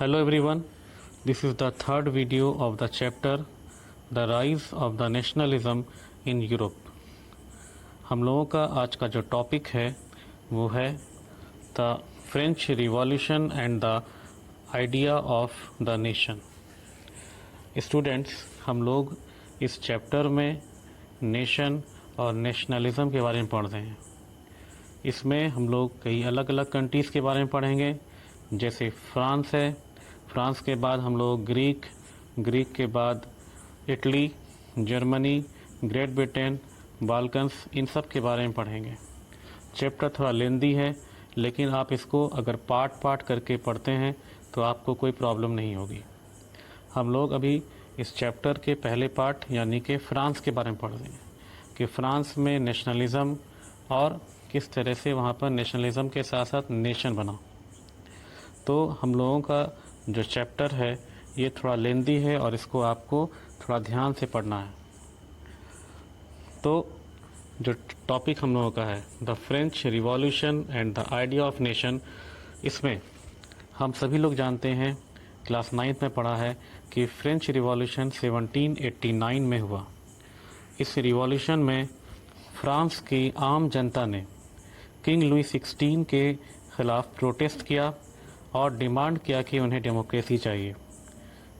Hello everyone, this is the third video of the chapter The Rise of the Nationalism in Europe. हम लोगों का आज का जो टॉपिक है वो है the French revolution and the idea of the nation. Students, हम लोग इस चैप्टर में नेशन और नेशनलिज्म के बारे में पढ़ रहे हैं। इसमें हम लोग कई अलग अलग कंट्रीज़ के बारे में पढ़ेंगे, जैसे फ्रांस है, फ्रांस के बाद हम लोग ग्रीक के बाद Italy, Germany, Great Britain, Balkans, इन सब के बारे में पढ़ेंगे। चैप्टर थोड़ा लेंदी है, लेकिन आप इसको अगर पार्ट करके पढ़ते हैं तो आपको कोई प्रॉब्लम नहीं होगी। हम लोग अभी इस चैप्टर के पहले पार्ट यानी कि फ्रांस के बारे में पढ़ रहे हैं कि फ्रांस में नेशनलिज़म और किस तरह से वहाँ पर नेशनलिज़म के साथ साथ नेशन बना। तो हम लोगों का जो चैप्टर है ये थोड़ा लेंदी है और इसको आपको थोड़ा ध्यान से पढ़ना है। तो जो टॉपिक हम लोगों का है the French revolution and the idea of nation, इसमें हम सभी लोग जानते हैं, क्लास 9th में पढ़ा है कि फ्रेंच रिवॉल्यूशन 1789 में हुआ। इस रिवॉल्यूशन में फ्रांस की आम जनता ने किंग लुई 16 के ख़िलाफ़ प्रोटेस्ट किया और डिमांड किया कि उन्हें डेमोक्रेसी चाहिए।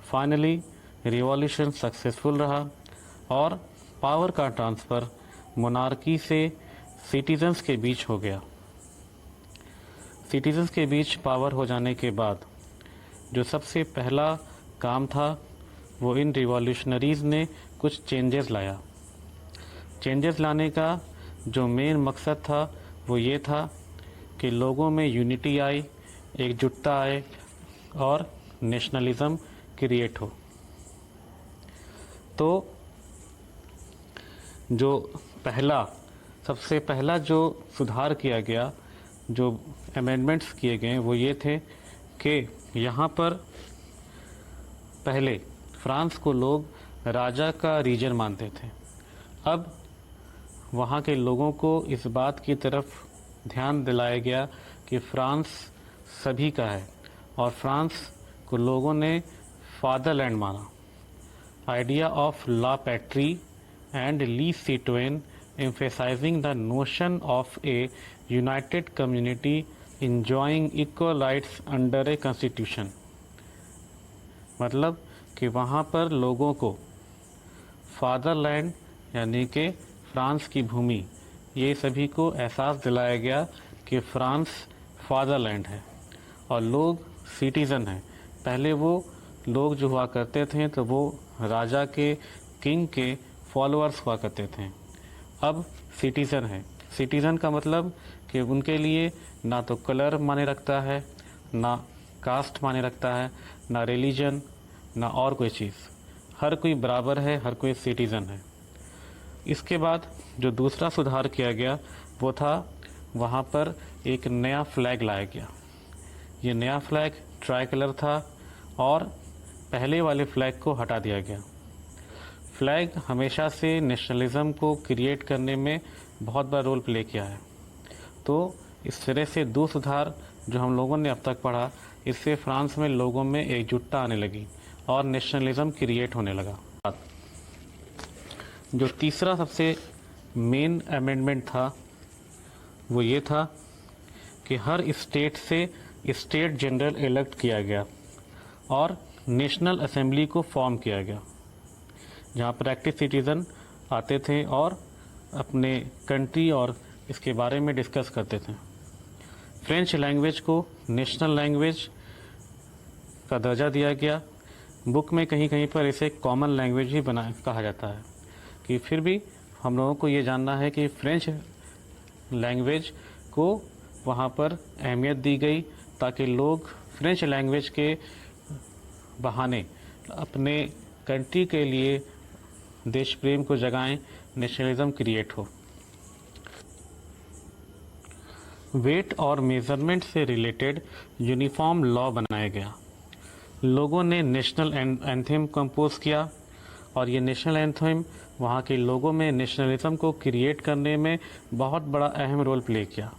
फाइनली रिवॉल्यूशन सक्सेसफुल रहा और पावर का ट्रांसफ़र मोनार्की से सिटीजन्स के बीच हो गया। सिटीजन्स के बीच पावर हो जाने के बाद जो सबसे पहला काम था वो इन रिवॉल्यूशनरीज़ ने कुछ चेंजेस लाया। चेंजेस लाने का जो मेन मकसद था वो ये था कि लोगों में यूनिटी आए, एकजुटता आए और नेशनलिज़म क्रिएट हो। तो जो सबसे पहला जो सुधार किया गया, जो अमेंडमेंट्स किए गए वो ये थे कि यहाँ पर पहले फ्रांस को लोग राजा का रीजन मानते थे। अब वहाँ के लोगों को इस बात की तरफ ध्यान दिलाया गया कि फ्रांस सभी का है और फ्रांस को लोगों ने फादरलैंड माना। आइडिया ऑफ ला पैट्री एंड ली सिटोयन emphasizing the notion of a united community enjoying equal rights under a constitution। मतलब कि वहाँ पर लोगों को फादरलैंड यानी कि फ्रांस की भूमि, ये सभी को एहसास दिलाया गया कि फ्रांस फादरलैंड है और लोग सिटीज़न हैं। पहले वो लोग जो हुआ करते थे तो वो राजा के, किंग के फॉलोअर्स हुआ करते थे। अब सिटीज़न है। सिटीज़न का मतलब कि उनके लिए ना तो कलर माने रखता है, ना कास्ट माने रखता है, ना रिलीजन, ना और कोई चीज़। हर कोई बराबर है, हर कोई सिटीज़न है। इसके बाद जो दूसरा सुधार किया गया वो था वहाँ पर एक नया फ्लैग लाया गया। ये नया फ्लैग ट्राई कलर था और पहले वाले फ्लैग को हटा दिया गया। फ्लैग हमेशा से नेशनलिज़म को क्रिएट करने में बहुत बड़ा रोल प्ले किया है। तो इस तरह से दो सुधार जो हम लोगों ने अब तक पढ़ा, इससे फ्रांस में लोगों में एकजुटता आने लगी और नेशनलिज़म क्रिएट होने लगा। जो तीसरा सबसे मेन अमेंडमेंट था वो ये था कि हर स्टेट से स्टेट जनरल इलेक्ट किया गया और नेशनल असेंबली को फॉर्म किया गया, जहाँ प्रैक्टिस सिटीज़न आते थे और अपने कंट्री और इसके बारे में डिस्कस करते थे। फ्रेंच लैंग्वेज को नेशनल लैंग्वेज का दर्जा दिया गया। बुक में कहीं कहीं पर इसे कॉमन लैंग्वेज ही कहा जाता है, कि फिर भी हम लोगों को ये जानना है कि फ्रेंच लैंग्वेज को वहाँ पर अहमियत दी गई ताकि लोग फ्रेंच लैंग्वेज के बहाने अपने कंट्री के लिए देश प्रेम को जगाएं, नेशनलिज्म क्रिएट हो। वेट और मेजरमेंट से रिलेटेड यूनिफॉर्म लॉ बनाया गया। लोगों ने नेशनल एंथम कंपोज किया और ये नेशनल एंथम वहाँ के लोगों में नेशनलिज्म को क्रिएट करने में बहुत बड़ा अहम रोल प्ले किया।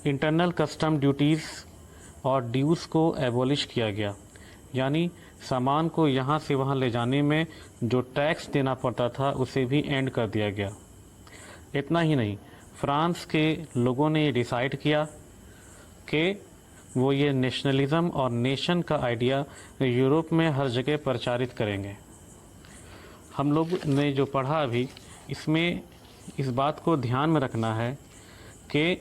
इंटरनल कस्टम ड्यूटीज़ और ड्यूज़ को एबॉलिश किया गया, यानी सामान को यहाँ से वहाँ ले जाने में जो टैक्स देना पड़ता था उसे भी एंड कर दिया गया। इतना ही नहीं, फ्रांस के लोगों ने ये डिसाइड किया कि वो ये नेशनलिज़म और नेशन का आइडिया यूरोप में हर जगह प्रचारित करेंगे। हम लोग ने जो पढ़ा अभी, इसमें इस बात को ध्यान में रखना है कि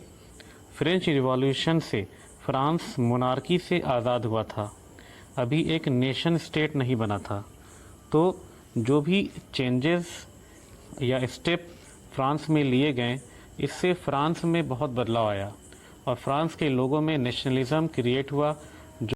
फ्रेंच रिवॉल्यूशन से फ्रांस मोनार्की से आज़ाद हुआ था, अभी एक नेशन स्टेट नहीं बना था। तो जो भी चेंजेस या स्टेप फ्रांस में लिए गए, इससे फ्रांस में बहुत बदलाव आया और फ्रांस के लोगों में नेशनलिज़म क्रिएट हुआ